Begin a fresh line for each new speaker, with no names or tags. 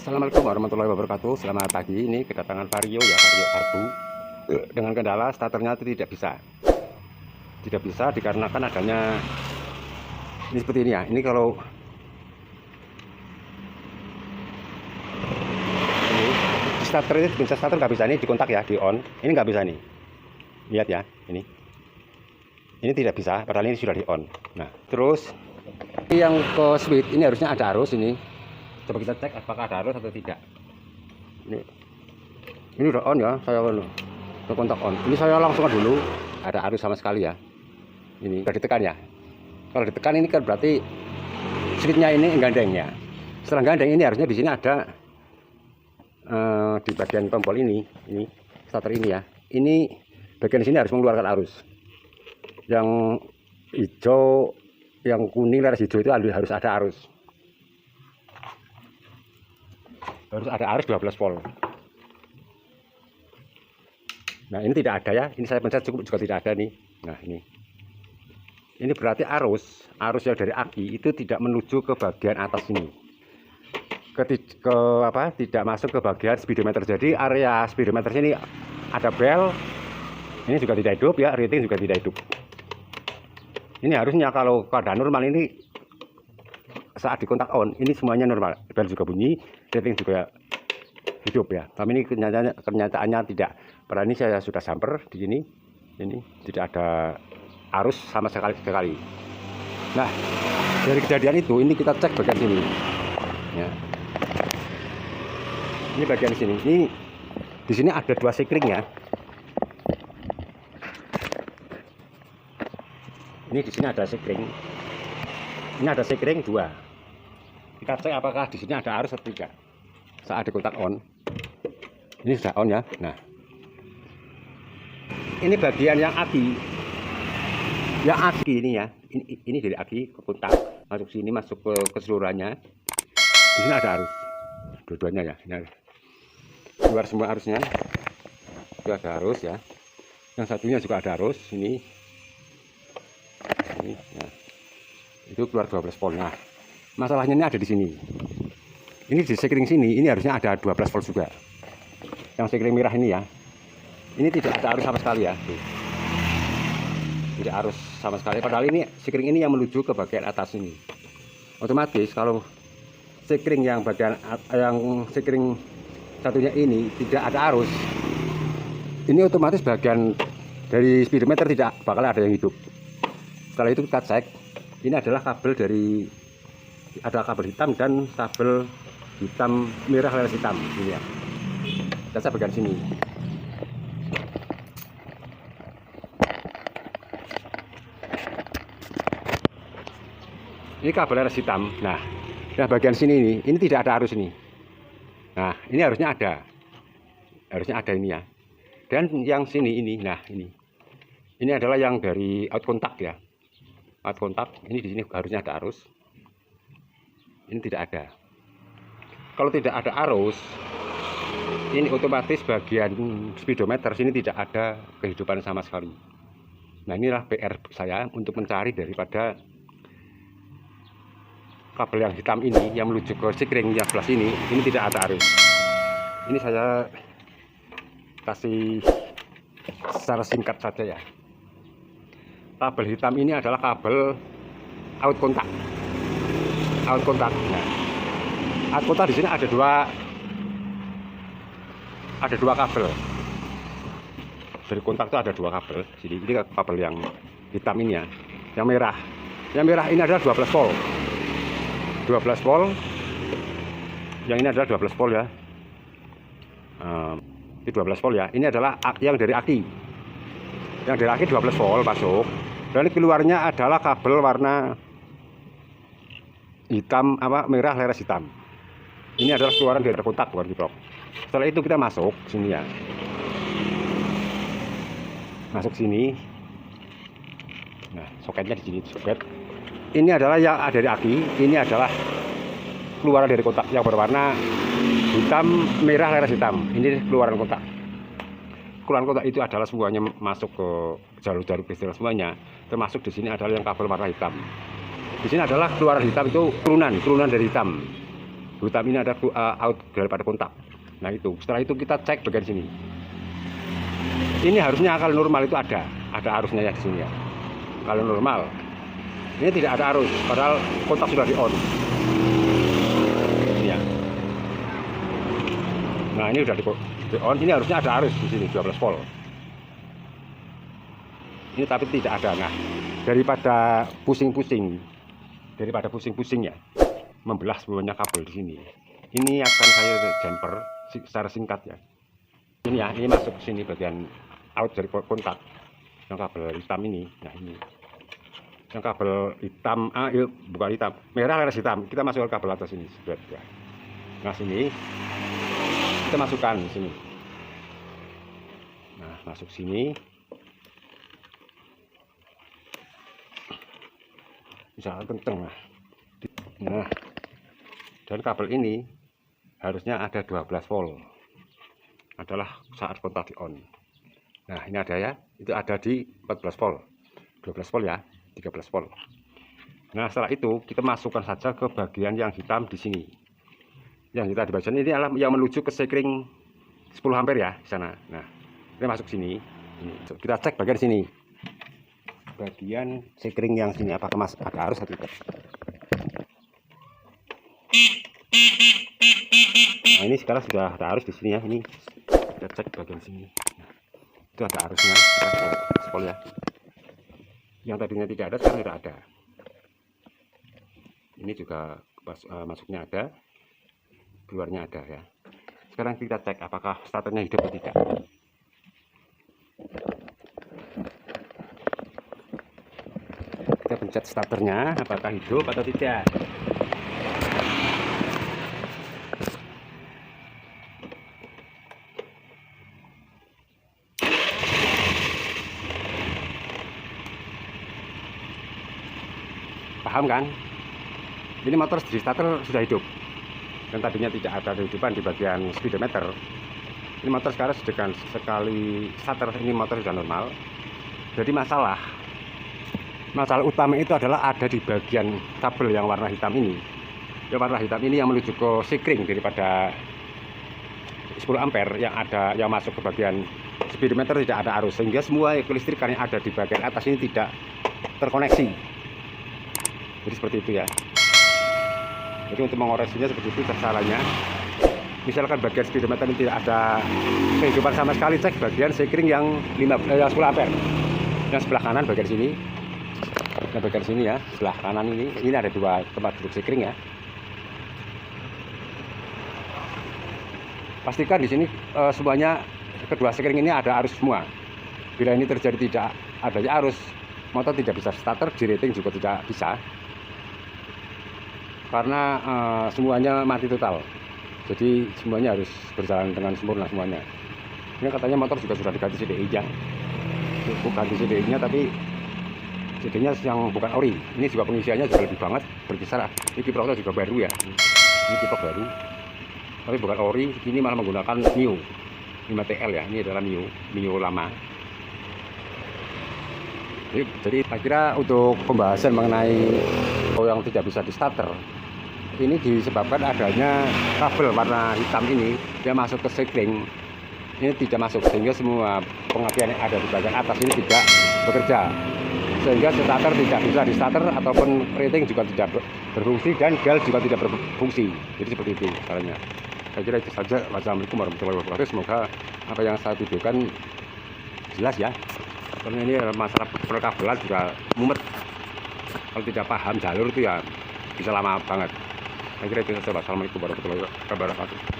Assalamualaikum warahmatullahi wabarakatuh. Selamat pagi. Ini kedatangan Vario ya, Vario karbu. Dengan kendala starternya itu tidak bisa dikarenakan adanya ini seperti ini ya. Ini kalau ini starter ini bisa starter nggak bisa, ini dikontak ya, di on. Ini nggak bisa nih. Lihat ya, ini tidak bisa, padahal ini sudah di on. Nah, terus yang ke switch ini harusnya ada arus ini. Coba kita cek apakah ada arus atau tidak. Ini udah on ya, saya kontak on. Ini saya langsung dulu, ada arus sama sekali ya. Ini udah ditekan ya. Kalau ditekan ini kan berarti switchnya ini gandeng ya. Setelah gandeng ini harusnya di sini ada di bagian tombol ini starter ini ya. Ini bagian sini harus mengeluarkan arus. Yang hijau, yang kuning laras hijau itu harus ada arus. Harus ada arus 12 volt. Nah, ini tidak ada ya. Ini saya pencet cukup juga tidak ada nih. Nah, ini berarti arus yang dari aki itu tidak menuju ke bagian atas ini. Tidak masuk ke bagian speedometer. Jadi area speedometer sini ada bel. Ini juga tidak hidup ya, rating juga tidak hidup. Ini harusnya kalau keadaan normal ini saat dikontak on, ini semuanya normal, bel juga bunyi, rating juga hidup ya. Tapi ini kenyataannya tidak. Padahal ini saya sudah samper di sini, ini tidak ada arus sama sekali. Nah, dari kejadian itu, ini kita cek bagian sini. Ya. Ini bagian sini. Ini di sini ada 2 sekring ya. Ini di sini ada sekring. Ini ada sekring 2. Kita cek apakah di sini ada arus atau tidak. Saat dikontak on, ini sudah on ya. Nah, ini bagian yang aki, ini ya. Ini dari aki ke kontak, masuk sini, masuk ke keseluruhannya. Di sini ada arus, dua-duanya ya. Ini keluar semua arusnya. Itu ada arus ya. Yang satunya juga ada arus. Ini ya. Itu keluar 12 volt. Nah, masalahnya ini ada di sini. Ini di sekring sini, ini harusnya ada 12 volt juga. Yang sekring merah ini ya. Ini tidak ada arus sama sekali ya. Tidak arus sama sekali. Padahal ini sekring ini yang menuju ke bagian atas ini. Otomatis kalau sekring yang sekring satunya ini tidak ada arus, ini otomatis bagian dari speedometer tidak bakal ada yang hidup. Setelah itu kita cek, ini adalah kabel ada kabel hitam dan kabel hitam merah laras hitam ini ya. Kita cek bagian sini. Ini kabel laras hitam. Nah, bagian sini ini tidak ada arus ini. Nah, ini harusnya ada ini ya. Dan yang sini ini, nah ini adalah yang dari out kontak ya. Out kontak ini di sini harusnya ada arus. Ini tidak ada. Kalau tidak ada arus, ini otomatis bagian speedometer sini tidak ada kehidupan sama sekali. Nah, inilah PR saya untuk mencari daripada kabel yang hitam ini yang menuju ke sekring yang sebelah sini, ini tidak ada arus. Ini saya kasih secara singkat saja ya. Kabel hitam ini adalah kabel out kontak. Nah, out kontak di sini ada dua kabel. Dari kontak itu ada 2 kabel. Jadi ini kabel yang hitam ini ya. Yang merah ini adalah 12 volt. 12 volt. Yang ini adalah 12 volt ya. Ini 12 volt ya. Ini adalah yang dari aki. Yang dari aki 12 volt masuk. Dan keluarnya adalah kabel warna hitam merah laras hitam. Ini adalah keluaran dari kontak, bukan kiprok. Setelah itu kita masuk sini ya. Masuk sini. Nah, soketnya di sini soket. Ini adalah yang ada dari aki. Ini adalah keluaran dari kontak yang berwarna hitam merah laras hitam. Ini keluaran kontak. Keluaran kontak itu adalah semuanya masuk ke jalur-jalur listrik semuanya. Termasuk di sini adalah yang kabel warna hitam. Di sini adalah keluaran hitam itu turunan dari hitam. hitam ini ada out daripada kontak. Nah itu, setelah itu kita cek bagian sini. Ini harusnya kalau normal itu ada arusnya ya di sini ya. Kalau normal, ini tidak ada arus, padahal kontak sudah di on. Ini ya. Nah ini sudah di on, ini harusnya ada arus di sini 12 volt. Ini tapi tidak ada. Nah, daripada pusing-pusing ya, membelah semuanya kabel di sini. Ini akan saya jumper secara singkat ya. Ini ya, ini masuk ke sini bagian out dari kontak. Yang kabel hitam ini. Nah ini. Yang kabel hitam, bukan hitam, merah laras hitam. Kita masukkan kabel atas ini. Nah sini kita masukkan di sini. Nah masuk sini. Bisa kenceng lah. Nah, dan kabel ini harusnya ada 12 volt. Adalah saat kontak di on. Nah, ini ada ya. Itu ada di 14 volt. 12 volt ya, 13 volt. Nah, setelah itu kita masukkan saja ke bagian yang hitam di sini. Yang kita di bagian ini adalah yang menuju ke sekring 10 ampere ya di sana. Nah, kita masuk sini. Ini. Kita cek bagian sini. Bagian sekring yang sini apakah ada arus atau tidak. Nah ini sekarang sudah ada arus di sini ya. Ini kita cek bagian sini. Nah, itu ada arusnya spol ya. Yang tadinya tidak ada sekarang sudah ada. Ini juga masuknya ada, keluarnya ada ya. Sekarang kita cek apakah starternya hidup atau tidak. Kita pencet starternya apakah hidup atau tidak. Paham kan? Ini motor di starter sudah hidup. Dan tadinya tidak ada kehidupan di bagian speedometer. Ini motor sekarang sedang sekali starter, ini motor sudah normal. Jadi masalah utama itu adalah ada di bagian kabel yang warna hitam ini. Yang warna hitam ini yang menuju ke sekring daripada 10 ampere yang masuk ke bagian speedometer tidak ada arus, sehingga semua kelistrikan yang ada di bagian atas ini tidak terkoneksi. Jadi seperti itu ya. Jadi untuk mengoreksinya seperti itu caranya. Misalkan bagian speedometer ini tidak ada kehidupan sama sekali, cek bagian sekring yang 10 ampere. Yang sebelah kanan bagian sini. Nah, bagian sini ya, sebelah kanan ini ada dua tempat duduk sekring ya. Pastikan di sini semuanya kedua sekring ini ada arus semua. Bila ini terjadi tidak adanya arus, motor tidak bisa starter, di-rating juga tidak bisa. Karena semuanya mati total. Jadi semuanya harus berjalan dengan sempurna semuanya. Ini katanya motor juga sudah diganti CDI-nya. Bukan CDI-nya tapi CD-nya yang bukan ori. Ini juga pengisiannya juga lebih banget, berkisar. Ini kiproknya juga baru ya. Ini kiprok baru, tapi bukan ori. Ini malah menggunakan Mio 5TL ya. Ini adalah Mio lama. Jadi saya kira untuk pembahasan mengenai yang tidak bisa di starter, ini disebabkan adanya kabel warna hitam ini yang masuk ke sekring. Ini tidak masuk, sehingga semua pengapian yang ada di bagian atas ini tidak bekerja, sehingga starter tidak bisa di starter ataupun rating juga tidak berfungsi dan gal juga tidak berfungsi. Jadi seperti itu caranya. Saya kira itu saja. Wassalamualaikum warahmatullahi wabarakatuh. Semoga apa yang saya tujukan jelas ya. Karena ini masalah perkabelan juga mumet. Kalau tidak paham jalur itu ya bisa lama banget. Saya kira itu saja. Wassalamualaikum warahmatullahi wabarakatuh.